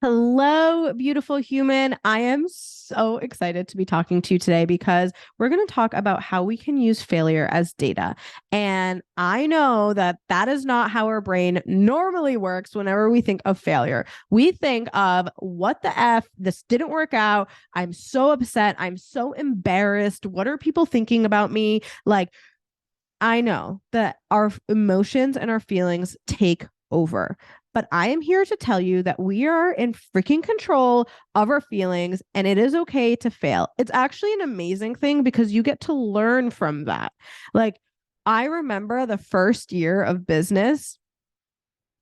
Hello, beautiful human. I am so excited to be talking to you today because we're going to talk about how we can use failure as data. And I know that that is not how our brain normally works whenever we think of failure. We think of what the F, this didn't work out. I'm so upset. I'm so embarrassed. What are people thinking about me? I know that our emotions and our feelings take over, but I am here to tell you that we are in freaking control of our feelings and it is okay to fail. It's actually an amazing thing because you get to learn from that. Like, I remember the first year of business,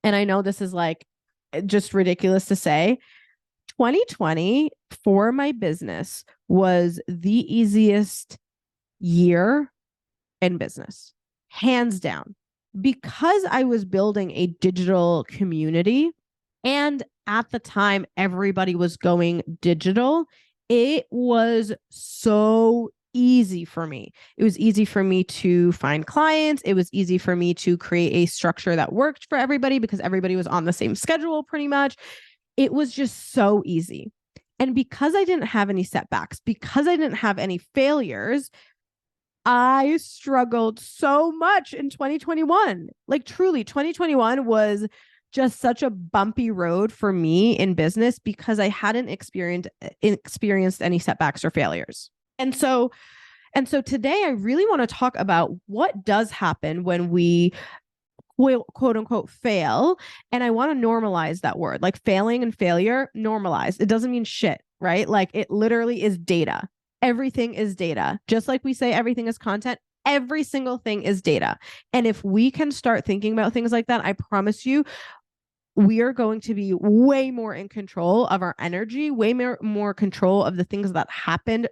and I know this is like just ridiculous to say. 2020 for my business was the easiest year in business, hands down, because I was building a digital community. And at the time, everybody was going digital. It was so easy for me. It was easy for me to find clients. It was easy for me to create a structure that worked for everybody because everybody was on the same schedule pretty much. It was just so easy. And because I didn't have any setbacks, because I didn't have any failures, I struggled so much in 2021. Like truly, 2021 was just such a bumpy road for me in business because I hadn't experienced any setbacks or failures. And so today I really want to talk about what does happen when we quote unquote fail. And I want to normalize that word, like failing and failure, normalize. It doesn't mean shit, right? Like it literally is data. Everything is data. Just like we say everything is content, every single thing is data. And if we can start thinking about things like that, I promise you, we are going to be way more in control of our energy, way more control of the things that happened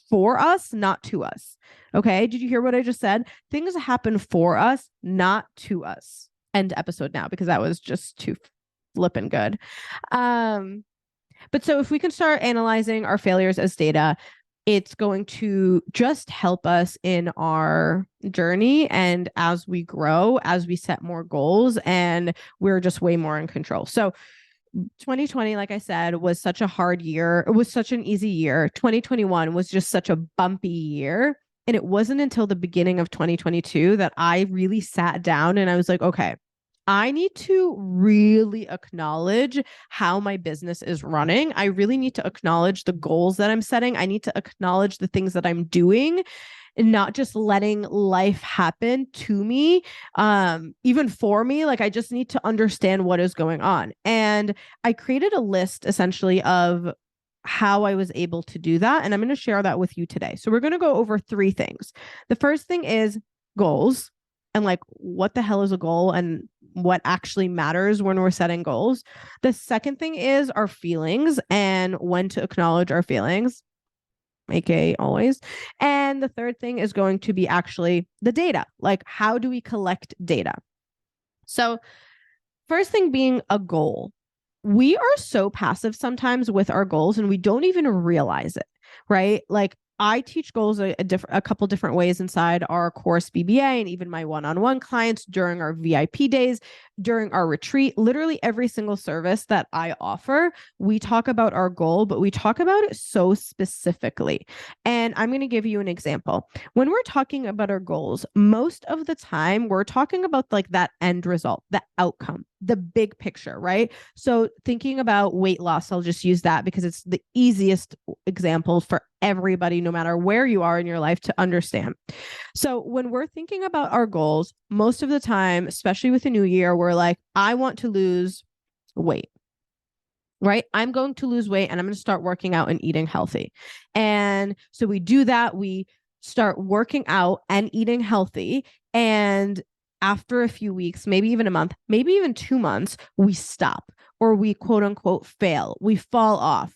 for us, not to us. Okay. Did you hear what I just said? Things happen for us, not to us. End episode now, because that was just too flippin' good. But so if we can start analyzing our failures as data, it's going to just help us in our journey. And as we grow, as we set more goals, and we're just way more in control. So 2020, like I said, was such a hard year. It was such an easy year. 2021 was just such a bumpy year. And it wasn't until the beginning of 2022 that I really sat down and I was like, okay, I need to really acknowledge how my business is running. I really need to acknowledge the goals that I'm setting. I need to acknowledge the things that I'm doing and not just letting life happen to me, even for me. Like, I just need to understand what is going on. And I created a list essentially of how I was able to do that. And I'm going to share that with you today. So we're going to go over three things. The first thing is goals, and like, what the hell is a goal and what actually matters when we're setting goals. The second thing is our feelings and when to acknowledge our feelings, aka always. And the third thing is going to be actually the data. Like, how do we collect data? So first thing being a goal. We are so passive sometimes with our goals and we don't even realize it, right? Like, I teach goals a couple different ways inside our course BBA and even my one-on-one clients during our VIP days, during our retreat. Literally every single service that I offer, we talk about our goal, but we talk about it so specifically. And I'm going to give you an example. When we're talking about our goals, most of the time we're talking about like that end result, the outcome, the big picture, right? So thinking about weight loss, I'll just use that because it's the easiest example for everybody, no matter where you are in your life, to understand. So when we're thinking about our goals, most of the time, especially with the new year, we're like, I want to lose weight, right? I'm going to lose weight and I'm going to start working out and eating healthy. And so we do that. We start working out and eating healthy. And after a few weeks, maybe even a month, maybe even 2 months, we stop or we quote unquote fail. We fall off,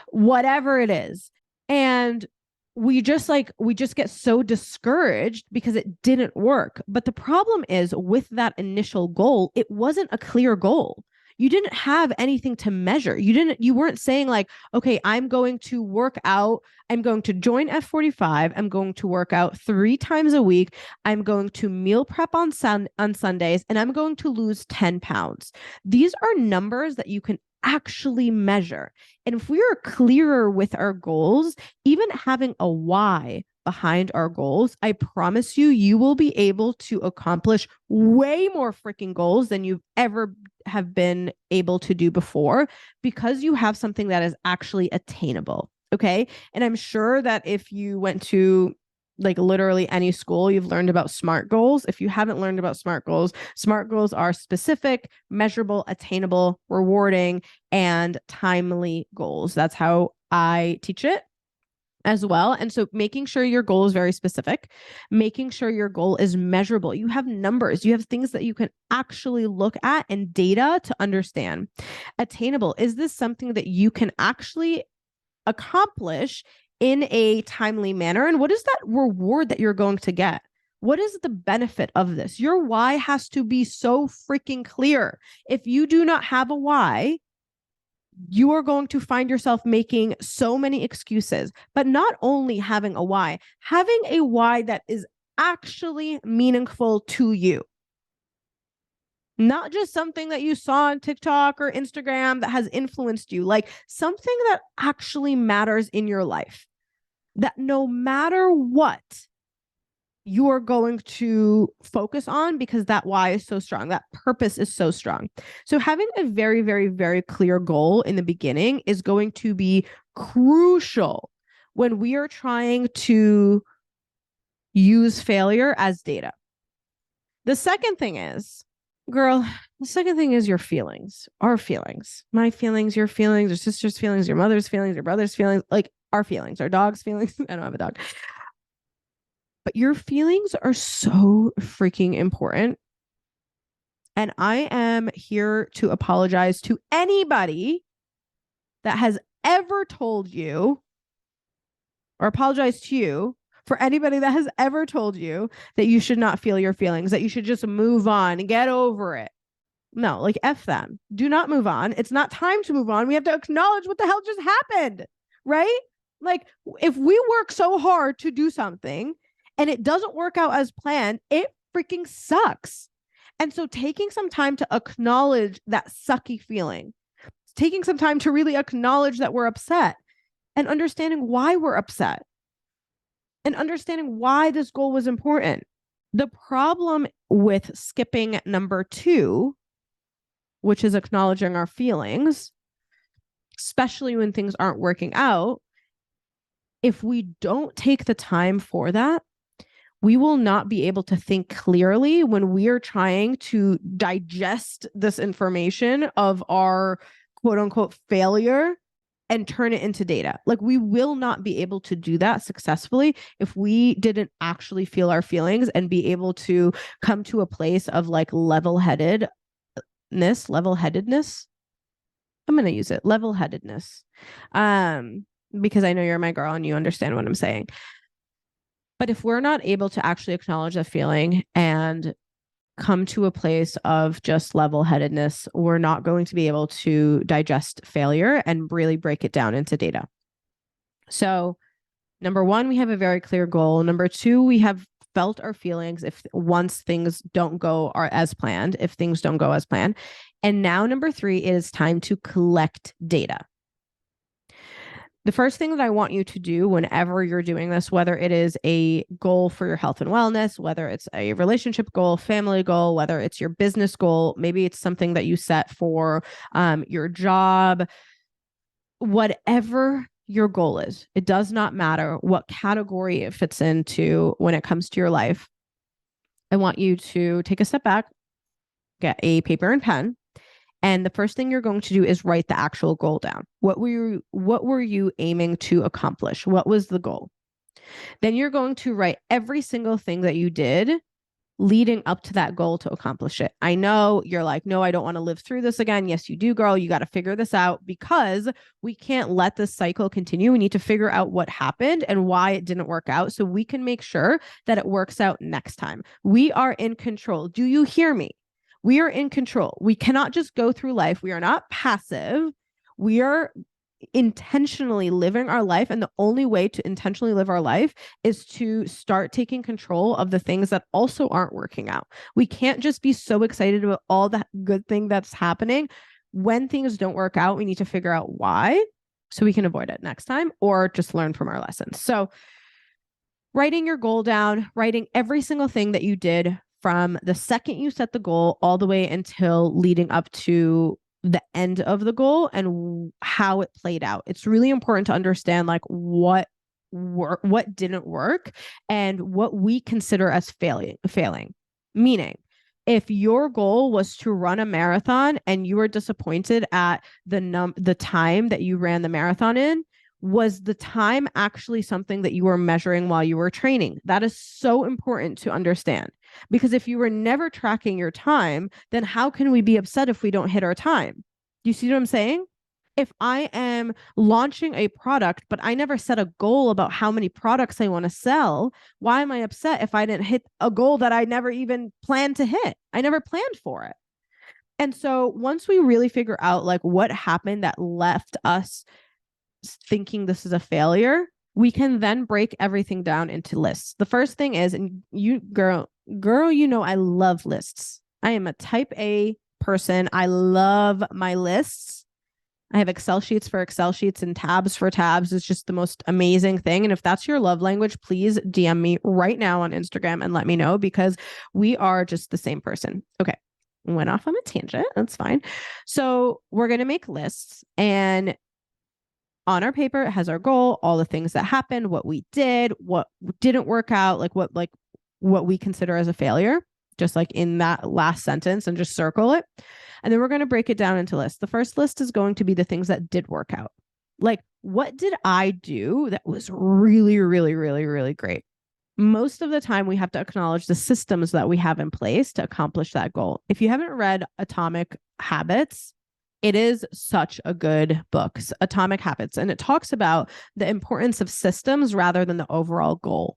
whatever it is. And we just get so discouraged because it didn't work. But the problem is with that initial goal, it wasn't a clear goal. You didn't have anything to measure. You weren't saying like, okay, I'm going to work out. I'm going to join F45. I'm going to work out 3 times a week. I'm going to meal prep on Sundays, and I'm going to lose 10 pounds. These are numbers that you can actually measure. And if we are clearer with our goals, even having a why behind our goals, I promise you, you will be able to accomplish way more freaking goals than you've ever have been able to do before, because you have something that is actually attainable. Okay. And I'm sure that if you went to like literally any school, you've learned about SMART goals. If you haven't learned about SMART goals are specific, measurable, attainable, rewarding, and timely goals. That's how I teach it as well. And so making sure your goal is very specific, making sure your goal is measurable. You have numbers, you have things that you can actually look at and data to understand. Attainable. Is this something that you can actually accomplish in a timely manner? And what is that reward that you're going to get? What is the benefit of this? Your why has to be so freaking clear. If you do not have a why, you are going to find yourself making so many excuses. But not only having a why that is actually meaningful to you. Not just something that you saw on TikTok or Instagram that has influenced you, like something that actually matters in your life, that no matter what, you are going to focus on because that why is so strong. That purpose is so strong. So having a very, very, very clear goal in the beginning is going to be crucial when we are trying to use failure as data. The second thing is, girl, the second thing is your feelings, our feelings, my feelings, your feelings, your sister's feelings, your mother's feelings, your brother's feelings, like our feelings, our dog's feelings. I don't have a dog. But your feelings are so freaking important. And I am here to apologize to anybody that has ever told you, or apologize to you for anybody that has ever told you that you should not feel your feelings, that you should just move on and get over it. No, like F them. Do not move on. It's not time to move on. We have to acknowledge what the hell just happened, right? Like if we work so hard to do something and it doesn't work out as planned, it freaking sucks. And so taking some time to acknowledge that sucky feeling, taking some time to really acknowledge that we're upset and understanding why we're upset and understanding why this goal was important. The problem with skipping number 2, which is acknowledging our feelings, especially when things aren't working out, if we don't take the time for that, we will not be able to think clearly when we are trying to digest this information of our quote unquote failure and turn it into data. Like we will not be able to do that successfully if we didn't actually feel our feelings and be able to come to a place of like level-headedness. I'm going to use it. Level-headedness. Because I know you're my girl and you understand what I'm saying. But if we're not able to actually acknowledge that feeling and come to a place of just level-headedness, we're not going to be able to digest failure and really break it down into data. So number 1, we have a very clear goal. Number 2, we have felt our feelings once things don't go as planned, if things don't go as planned. And now number 3, it is time to collect data. The first thing that I want you to do whenever you're doing this, whether it is a goal for your health and wellness, whether it's a relationship goal, family goal, whether it's your business goal, maybe it's something that you set for your job, whatever your goal is, it does not matter what category it fits into when it comes to your life. I want you to take a step back, get a paper and pen. And the first thing you're going to do is write the actual goal down. What were you aiming to accomplish? What was the goal? Then you're going to write every single thing that you did leading up to that goal to accomplish it. I know you're like, no, I don't want to live through this again. Yes, you do, girl. You got to figure this out because we can't let this cycle continue. We need to figure out what happened and why it didn't work out so we can make sure that it works out next time. We are in control. Do you hear me? We are in control. We cannot just go through life. We are not passive. We are intentionally living our life. And the only way to intentionally live our life is to start taking control of the things that also aren't working out. We can't just be so excited about all that good thing that's happening when things don't work out, we need to figure out why so we can avoid it next time or just learn from our lessons. So writing your goal down, writing every single thing that you did from the second you set the goal all the way until leading up to the end of the goal and how it played out. It's really important to understand like what didn't work and what we consider as failing. Meaning, if your goal was to run a marathon and you were disappointed at the time that you ran the marathon in, was the time actually something that you were measuring while you were training? That is so important to understand, because if you were never tracking your time, then how can we be upset if we don't hit our time? Do you see what I'm saying? If I am launching a product, but I never set a goal about how many products I want to sell, why am I upset if I didn't hit a goal that I never even planned to hit? I never planned for it. And so once we really figure out like what happened that left us thinking this is a failure, we can then break everything down into lists. The first thing is, and you girl, you know, I love lists. I am a type A person. I love my lists. I have Excel sheets for Excel sheets and tabs for tabs. It's just the most amazing thing. And if that's your love language, please DM me right now on Instagram and let me know, because we are just the same person. Okay. Went off on a tangent. That's fine. So we're going to make lists, and on our paper, it has our goal, all the things that happened, what we did, what didn't work out, like what we consider as a failure, just like in that last sentence, and just circle it. And then we're going to break it down into lists. The first list is going to be the things that did work out. Like, what did I do that was really, really, really, really great? Most of the time, we have to acknowledge the systems that we have in place to accomplish that goal. If you haven't read Atomic Habits, it is such a good book, Atomic Habits, and it talks about the importance of systems rather than the overall goal.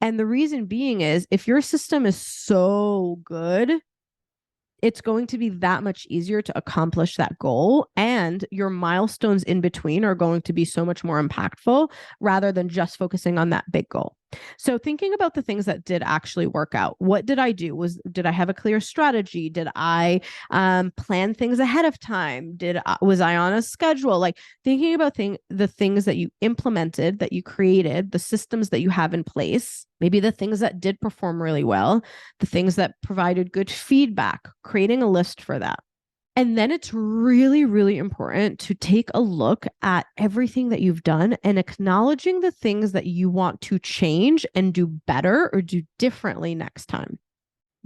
And the reason being is, if your system is so good, it's going to be that much easier to accomplish that goal, and your milestones in between are going to be so much more impactful rather than just focusing on that big goal. So thinking about the things that did actually work out. What did I do? Did I have a clear strategy? Did I plan things ahead of time? Was I on a schedule? Like, thinking about the things that you implemented, that you created, the systems that you have in place, maybe the things that did perform really well, the things that provided good feedback, creating a list for that. And then it's really, really important to take a look at everything that you've done and acknowledging the things that you want to change and do better or do differently next time.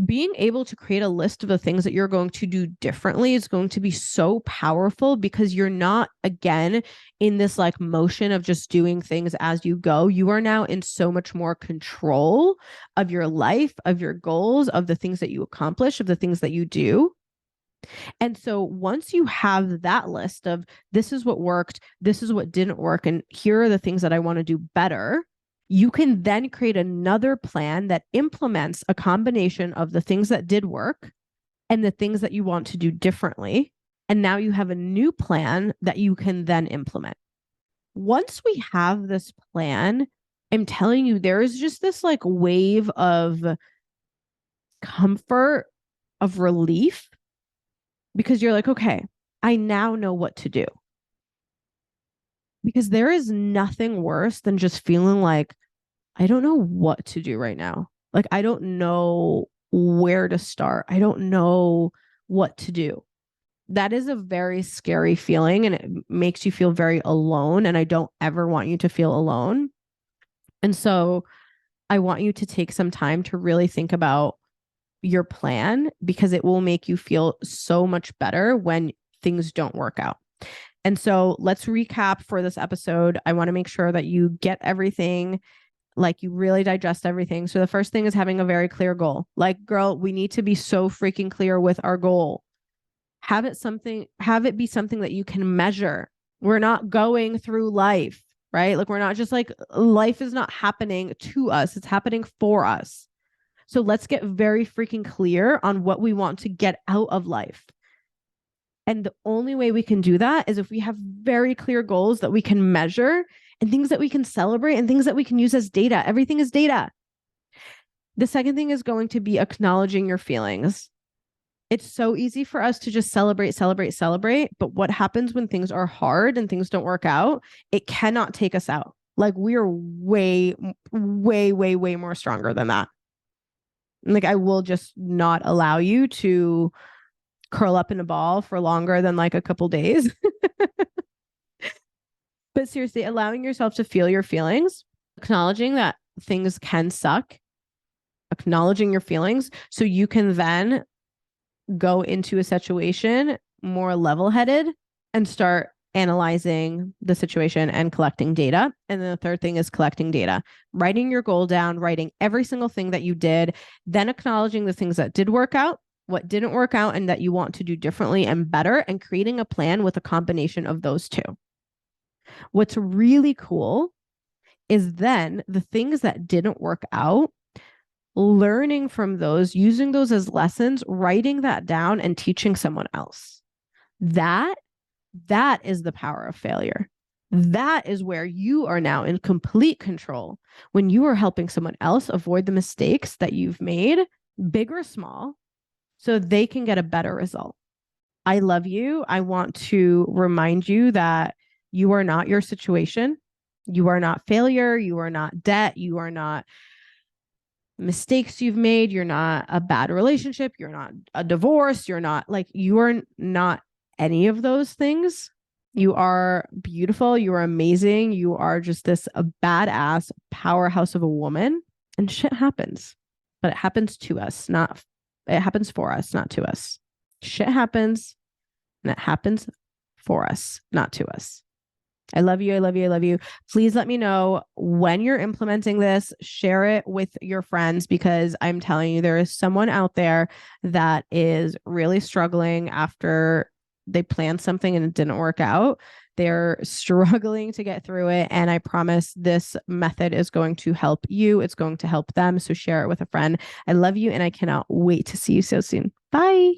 Being able to create a list of the things that you're going to do differently is going to be so powerful, because you're not, again, in this like motion of just doing things as you go. You are now in so much more control of your life, of your goals, of the things that you accomplish, of the things that you do. And so once you have that list of this is what worked, this is what didn't work, and here are the things that I want to do better, you can then create another plan that implements a combination of the things that did work and the things that you want to do differently. And now you have a new plan that you can then implement. Once we have this plan, I'm telling you, there is just this like wave of comfort, of relief, because you're like, okay, I now know what to do. Because there is nothing worse than just feeling like, I don't know what to do right now. Like, I don't know where to start. I don't know what to do. That is a very scary feeling, and it makes you feel very alone. And I don't ever want you to feel alone. And so I want you to take some time to really think about your plan, because it will make you feel so much better when things don't work out. And so let's recap for this episode. I want to make sure that you get everything, like you really digest everything. So the first thing is having a very clear goal. Like, girl, we need to be so freaking clear with our goal. Have it be something that you can measure. We're not going through life, right? Like, we're not just like, life is not happening to us. It's happening for us. So let's get very freaking clear on what we want to get out of life. And the only way we can do that is if we have very clear goals that we can measure, and things that we can celebrate, and things that we can use as data. Everything is data. The second thing is going to be acknowledging your feelings. It's so easy for us to just celebrate, celebrate, celebrate. But what happens when things are hard and things don't work out? It cannot take us out. Like we're way, way, way, way more stronger than that. Like I will just not allow you to curl up in a ball for longer than like a couple days. But seriously, allowing yourself to feel your feelings, acknowledging that things can suck, acknowledging your feelings so you can then go into a situation more level-headed and start analyzing the situation and collecting data. And then the third thing is collecting data, writing your goal down, writing every single thing that you did, then acknowledging the things that did work out, what didn't work out, and that you want to do differently and better, and creating a plan with a combination of those two. What's really cool is then the things that didn't work out, learning from those, using those as lessons, writing that down and teaching someone else. That is the power of failure. That is where you are now in complete control when you are helping someone else avoid the mistakes that you've made, big or small, so they can get a better result. I love you. I want to remind you that you are not your situation. You are not failure. You are not debt. You are not mistakes you've made. You're not a bad relationship. You're not a divorce. You're not like, you are not any of those things. You are beautiful. You are amazing. You are just this a badass powerhouse of a woman, and shit happens, but it happens to us, it happens for us, not to us. Shit happens and it happens for us, not to us. I love you. I love you. I love you. Please let me know when you're implementing this. Share it with your friends, because I'm telling you, there is someone out there that is really struggling after they planned something and it didn't work out. They're struggling to get through it. And I promise this method is going to help you. It's going to help them. So share it with a friend. I love you. And I cannot wait to see you so soon. Bye.